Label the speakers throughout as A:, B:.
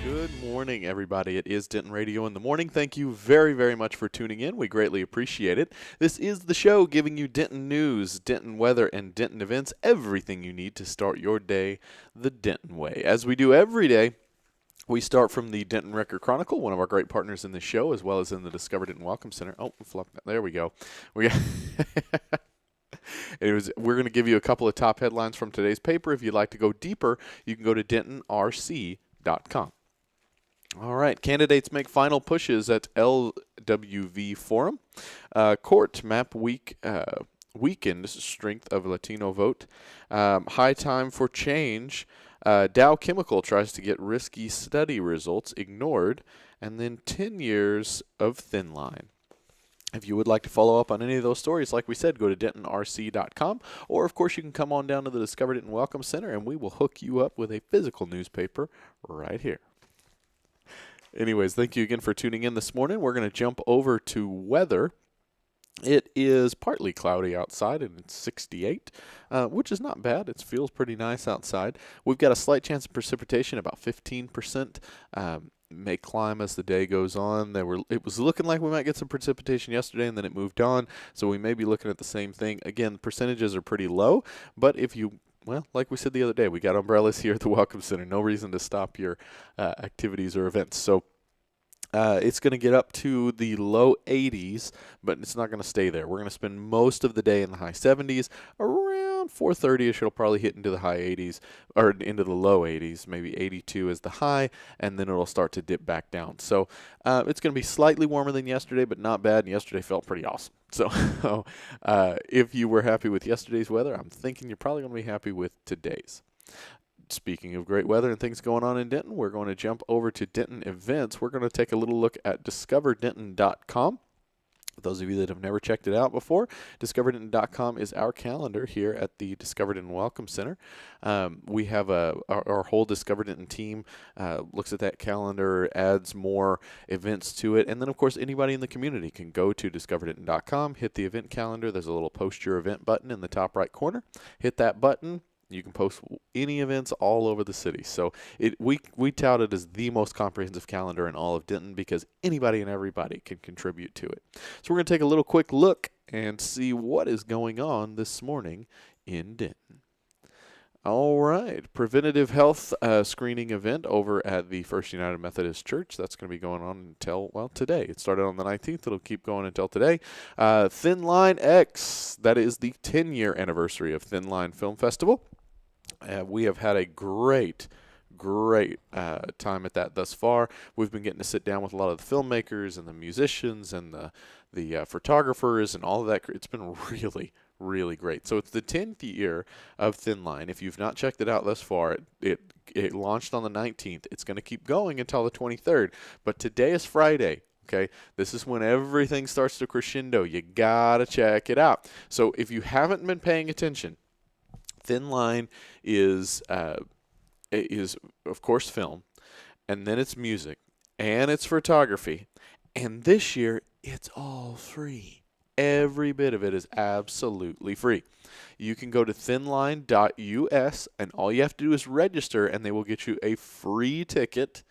A: Good morning, everybody. It is Denton Radio in the morning. Thank you very, very much for tuning in. We greatly appreciate it. This is the show giving you Denton news, Denton weather, and Denton events, everything you need to start your day the Denton way. As we do every day, we start from the Denton Record Chronicle, one of our great partners in the show, as well as in the Discover Denton Welcome Center. Oh, there we go. We got we're going to give you a couple of top headlines from today's paper. If you'd like to go deeper, you can go to dentonrc.com. All right, candidates make final pushes at LWV Forum. Court map weekend strength of Latino vote. High time for change. Dow Chemical tries to get risky study results ignored. And then 10 years of thin line. If you would like to follow up on any of those stories, like we said, go to dentonrc.com. Or, of course, you can come on down to the Discover Denton Welcome Center, and we will hook you up with a physical newspaper right here. Anyways, thank you again for tuning in this morning. We're going to jump over to weather. It is partly cloudy outside, and it's 68, which is not bad. It feels pretty nice outside. We've got a slight chance of precipitation, about 15%. May climb as the day goes on. It was looking like we might get some precipitation yesterday, and then it moved on, so we may be looking at the same thing. Again, percentages are pretty low, but well, like we said the other day, we got umbrellas here at the Welcome Center. No reason to stop your activities or events. So it's going to get up to the low 80s, but it's not going to stay there. We're going to spend most of the day in the high 70s. Around 4:30ish, it'll probably hit into the high 80s, or into the low 80s. Maybe 82 is the high, and then it'll start to dip back down. So it's going to be slightly warmer than yesterday, but not bad. And yesterday felt pretty awesome. So if you were happy with yesterday's weather, I'm thinking you're probably going to be happy with today's. Speaking of great weather and things going on in Denton, we're going to jump over to Denton events. We're going to take a little look at discoverdenton.com. For those of you that have never checked it out before, discoverdenton.com is our calendar here at the Discover Denton Welcome Center. We have our whole Discover Denton team looks at that calendar, adds more events to it, and then, of course, anybody in the community can go to discoverdenton.com, hit the event calendar. There's a little Post Your Event button in the top right corner. Hit that button. You can post any events all over the city. So we tout it as the most comprehensive calendar in all of Denton because anybody and everybody can contribute to it. So we're going to take a little quick look and see what is going on this morning in Denton. All right, preventative health screening event over at the First United Methodist Church. That's going to be going on until, well, today. It started on the 19th. It'll keep going until today. Thin Line X, that is the 10-year anniversary of Thin Line Film Festival. We have had a great time at that thus far. We've been getting to sit down with a lot of the filmmakers and the musicians and the photographers and all of that. It's been really great. So it's the 10th year of Thin Line. If you've not checked it out thus far, it launched on the 19th. It's going to keep going until the 23rd. But today is Friday. Okay, this is when everything starts to crescendo. You got to check it out. So if you haven't been paying attention, Thin Line is of course film, and then it's music, and it's photography, and this year it's all free. Every bit of it is absolutely free. You can go to thinline.us, and all you have to do is register, and they will get you a free ticket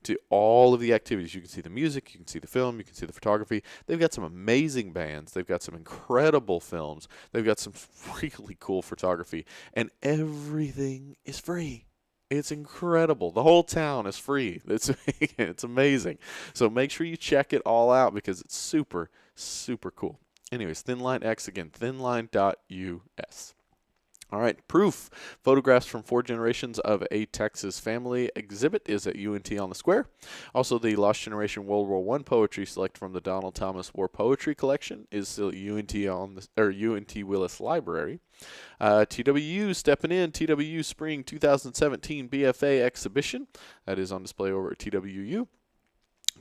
A: to all of the activities. You can see the music, you can see the film, you can see the photography. They've got some amazing bands. They've got some incredible films. They've got some really cool photography, and everything is free. It's incredible. The whole town is free. It's amazing. So make sure you check it all out because it's super cool. Anyways, Thin Line X again, thinline.us. All right, proof. Photographs from 4 generations of a Texas family exhibit is at UNT on the Square. Also, the Lost Generation World War I poetry select from the Donald Thomas War Poetry Collection is still at UNT Willis Library. TWU stepping in. TWU Spring 2017 BFA exhibition. That is on display over at TWU.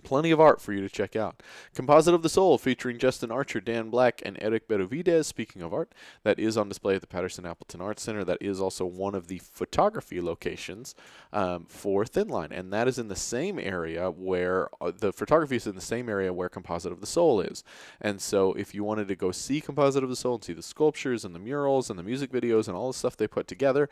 A: Plenty of art for you to check out. Composite of the Soul featuring Justin Archer, Dan Black, and Eric Bedovidez. Speaking of art, that is on display at the Patterson-Appleton Arts Center. That is also one of the photography locations for Thin Line, and that is in the same area where the photography is in the same area where Composite of the Soul is. And so if you wanted to go see Composite of the Soul and see the sculptures and the murals and the music videos and all the stuff they put together,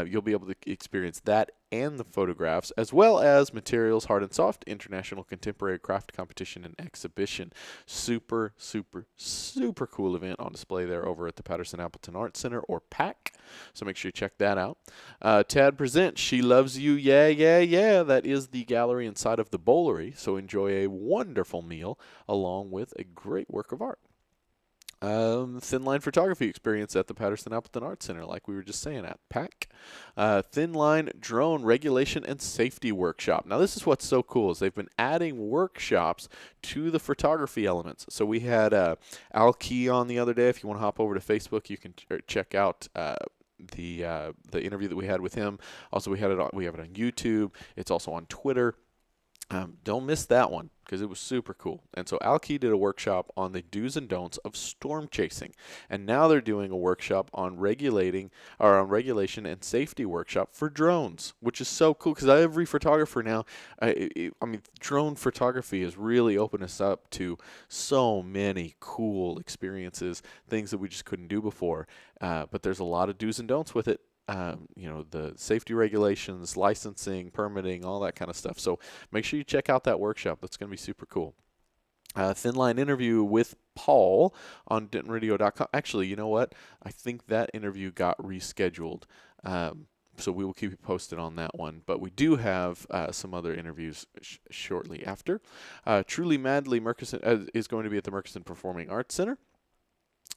A: you'll be able to experience that and the photographs, as well as materials, hard and soft, international contemporary craft competition and exhibition. Super, super, super cool event on display there over at the Patterson-Appleton Art Center, or PAC. So make sure you check that out. Tad presents She Loves You, Yeah, Yeah, Yeah. That is the gallery inside of the Bowlery. So enjoy a wonderful meal along with a great work of art. Thin line photography experience at the Patterson-Appleton Art Center, like we were just saying at PAC. Thin line drone regulation and safety workshop. Now, this is what's so cool is they've been adding workshops to the photography elements. So we had Al Key on the other day. If you want to hop over to Facebook, you can check out the interview that we had with him. Also, we have it on YouTube. It's also on Twitter. Don't miss that one because it was super cool. And so Alki did a workshop on the do's and don'ts of storm chasing, and now they're doing a workshop on regulation and safety workshop for drones, which is so cool because every photographer now, I mean, drone photography has really opened us up to so many cool experiences, things that we just couldn't do before. But there's a lot of do's and don'ts with it. The safety regulations, licensing, permitting, all that kind of stuff. So make sure you check out that workshop. That's going to be super cool. Thin line interview with Paul on DentonRadio.com. Actually, you know what? I think that interview got rescheduled. So we will keep you posted on that one. But we do have some other interviews shortly after. Truly Madly Murkison is going to be at the Murkison Performing Arts Center.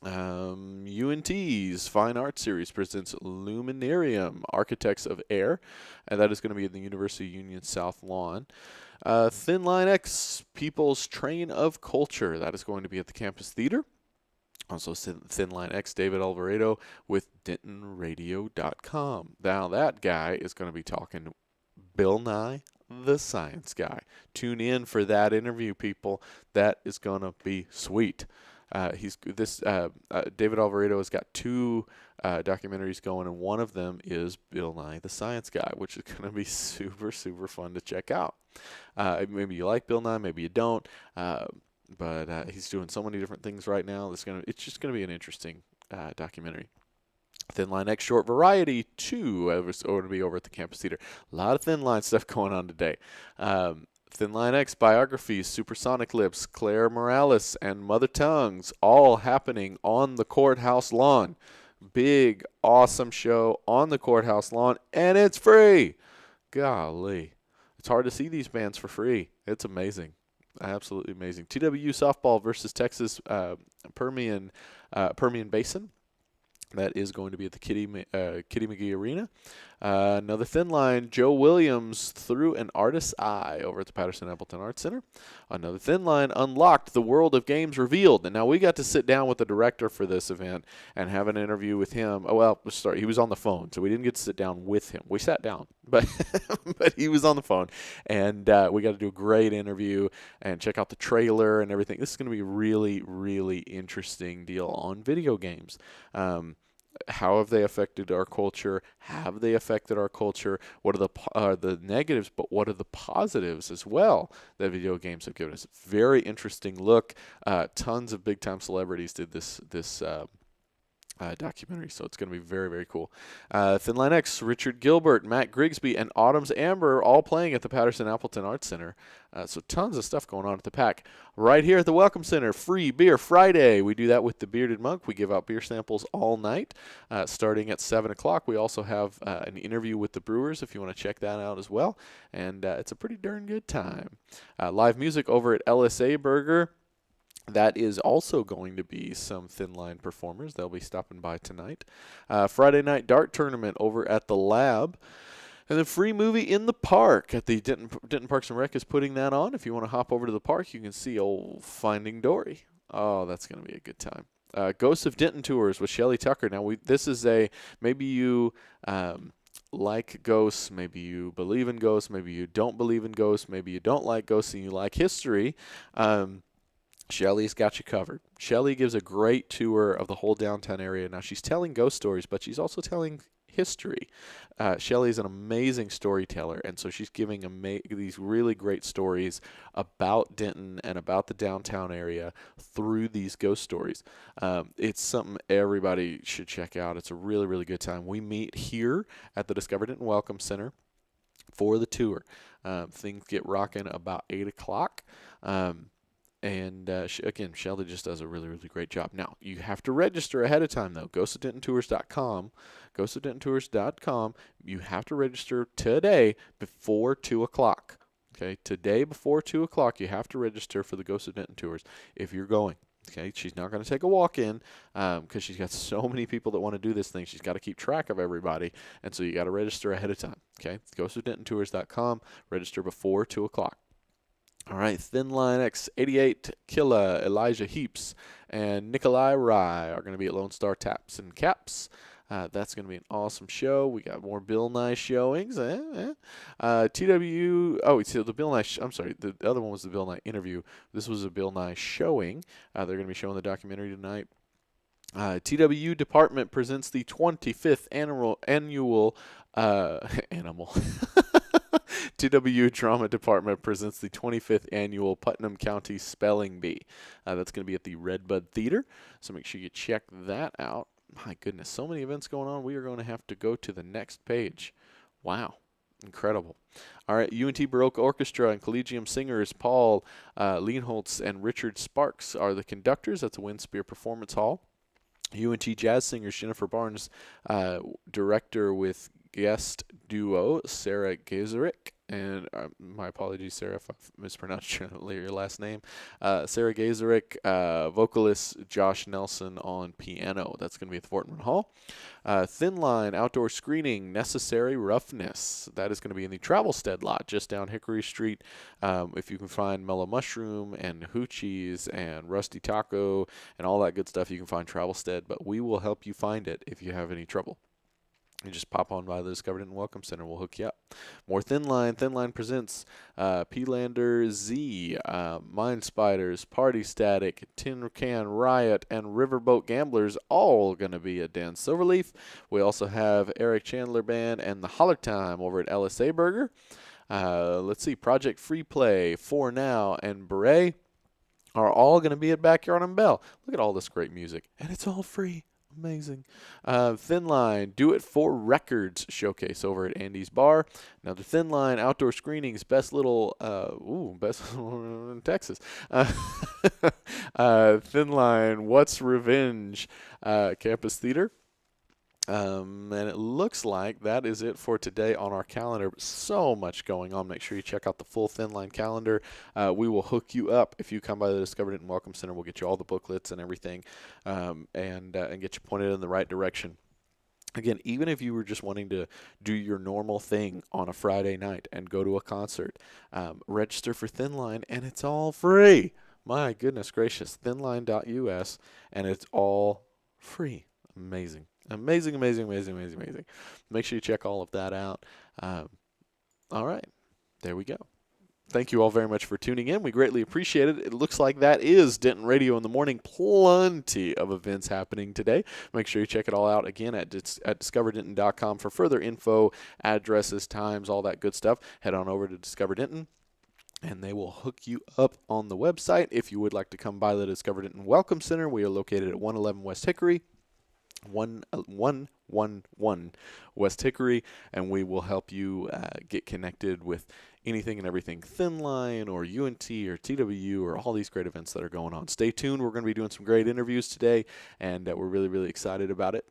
A: UNT's Fine Art Series presents Luminarium, Architects of Air, and that is going to be in the University Union South Lawn. Thin Line X, People's Train of Culture, that is going to be at the Campus Theater. Also Thin Line X, David Alvarado with DentonRadio.com. Now that guy is going to be talking Bill Nye the Science Guy. Tune in for that interview, people. That is going to be sweet. David Alvarado has got two documentaries going, and one of them is Bill Nye the Science Guy, which is going to be super, super fun to check out. Maybe you like Bill Nye, maybe you don't, but he's doing so many different things right now. It's just going to be an interesting documentary. Thin Line X Short Variety 2 is going to be over at the Campus Theater. A lot of Thin Line stuff going on today. Thin Line X biographies, Supersonic Lips, Claire Morales, and Mother Tongues, all happening on the courthouse lawn. Big, awesome show on the courthouse lawn, and it's free. Golly. It's hard to see these bands for free. It's amazing. Absolutely amazing. TWU softball versus Texas Permian Basin. That is going to be at the Kitty McGee Arena. Another Thin Line, Joe Williams Through an Artist's Eye over at the Patterson-Appleton Arts Center. Another Thin Line, Unlocked, The World of Games Revealed. And now we got to sit down with the director for this event and have an interview with him. He was on the phone, so we didn't get to sit down with him. We sat down, but but he was on the phone. And we got to do a great interview and check out the trailer and everything. This is going to be a really, really interesting deal on video games. How have they affected our culture? Have they affected our culture? What are the negatives, but what are the positives as well that video games have given us? Very interesting look. Tons of big-time celebrities did this documentary, so it's going to be very, very cool. Thin Line X, Richard Gilbert, Matt Grigsby, and Autumn's Amber all playing at the Patterson-Appleton Arts Center. So tons of stuff going on at the PAC. Right here at the Welcome Center, Free Beer Friday. We do that with the Bearded Monk. We give out beer samples all night, starting at 7 o'clock. We also have an interview with the brewers if you want to check that out as well. And it's a pretty darn good time. Live music over at LSA Burger. That is also going to be some Thin Line performers. They'll be stopping by tonight. Friday night dart tournament over at the Lab. And the free movie in the park at the Denton Parks and Rec is putting that on. If you want to hop over to the park, you can see old Finding Dory. Oh, that's going to be a good time. Ghosts of Denton tours with Shelley Tucker. Now, this is maybe you like ghosts, maybe you believe in ghosts, maybe you don't believe in ghosts, maybe you don't like ghosts and you like history. Shelley's got you covered. Shelley gives a great tour of the whole downtown area. Now, she's telling ghost stories, but she's also telling history. Shelley is an amazing storyteller, and so she's giving these really great stories about Denton and about the downtown area through these ghost stories. It's something everybody should check out. It's a really, really good time. We meet here at the Discover Denton Welcome Center for the tour. Things get rocking about 8 o'clock. Again, Shelly just does a really, really great job. Now, you have to register ahead of time, though. Go to DentonTours.com. Go to DentonTours.com. You have to register today before 2 o'clock. Okay, today before 2 o'clock, you have to register for the Ghost of Denton Tours if you're going. Okay, she's not going to take a walk-in because she's got so many people that want to do this thing. She's got to keep track of everybody, and so you got to register ahead of time. Okay, go to DentonTours.com. Register before 2 o'clock. All right, Thin Line X88, Killa, Elijah Heaps, and Nikolai Rye are going to be at Lone Star Taps and Caps. That's going to be an awesome show. We got more Bill Nye showings. So the Bill Nye, I'm sorry, the other one was the Bill Nye interview. This was a Bill Nye showing. They're going to be showing the documentary tonight. TWU Department presents the 25th annual animal. TWU Drama Department presents the 25th annual Putnam County Spelling Bee. That's going to be at the Redbud Theater, so make sure you check that out. My goodness, so many events going on. We are going to have to go to the next page. Wow, incredible. All right, UNT Baroque Orchestra and Collegium singers Paul Leanholtz and Richard Sparks are the conductors. That's a Windspear Performance Hall. UNT Jazz singers Jennifer Barnes, director with guest duo Sarah Gazerick, and my apologies, Sarah, if I've mispronounced your last name. Sarah Gazerick, vocalist Josh Nelson on piano. That's going to be at the Fortman Hall. Thin Line outdoor screening, Necessary Roughness. That is going to be in the Travelstead lot just down Hickory Street. If you can find Mellow Mushroom and Hoochie's and Rusty Taco and all that good stuff, you can find Travelstead, but we will help you find it if you have any trouble. You just pop on by the Discover Denton Welcome Center. We'll hook you up. More Thin Line. Thin Line presents P-Lander Z, Mind Spiders, Party Static, Tin Can Riot, and Riverboat Gamblers, all going to be at Dan Silverleaf. We also have Eric Chandler Band and the Holler Time over at LSA Burger. Let's see, Project Free Play, For Now, and Beret are all going to be at Backyard and Bell. Look at all this great music, and it's all free. Amazing. Thin Line, Do It For Records showcase over at Andy's Bar. Now the Thin Line outdoor screenings, best in Texas. Thin Line, What's Revenge, Campus Theater. And it looks like that is it for today on our calendar. So much going on. Make sure you check out the full Thin Line calendar. We will hook you up if you come by the Discover Denton Welcome Center. We'll get you all the booklets and everything, and get you pointed in the right direction. Again, even if you were just wanting to do your normal thing on a Friday night and go to a concert, register for Thin Line, and it's all free. My goodness gracious, thinline.us, and it's all free. Amazing. Amazing. Make sure you check all of that out. All right. There we go. Thank you all very much for tuning in. We greatly appreciate it. It looks like that is Denton Radio in the morning. Plenty of events happening today. Make sure you check it all out again at discoverdenton.com for further info, addresses, times, all that good stuff. Head on over to Discover Denton, and they will hook you up on the website. If you would like to come by the Discover Denton Welcome Center, we are located at 111 West Hickory. 111 West Hickory, and we will help you get connected with anything and everything Thin Line or UNT or TWU or all these great events that are going on. Stay tuned. We're going to be doing some great interviews today, and we're really, really excited about it.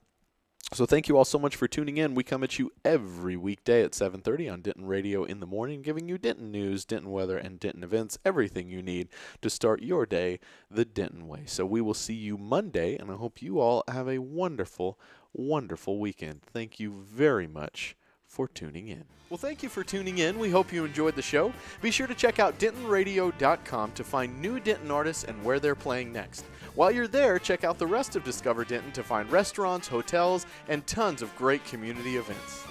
A: So thank you all so much for tuning in. We come at you every weekday at 7:30 on Denton Radio in the morning, giving you Denton news, Denton weather, and Denton events, everything you need to start your day the Denton way. So we will see you Monday, and I hope you all have a wonderful, wonderful weekend. Thank you very much for tuning in. Well, thank you for tuning in. We hope you enjoyed the show. Be sure to check out DentonRadio.com to find new Denton artists and where they're playing next. While you're there, check out the rest of Discover Denton to find restaurants, hotels, and tons of great community events.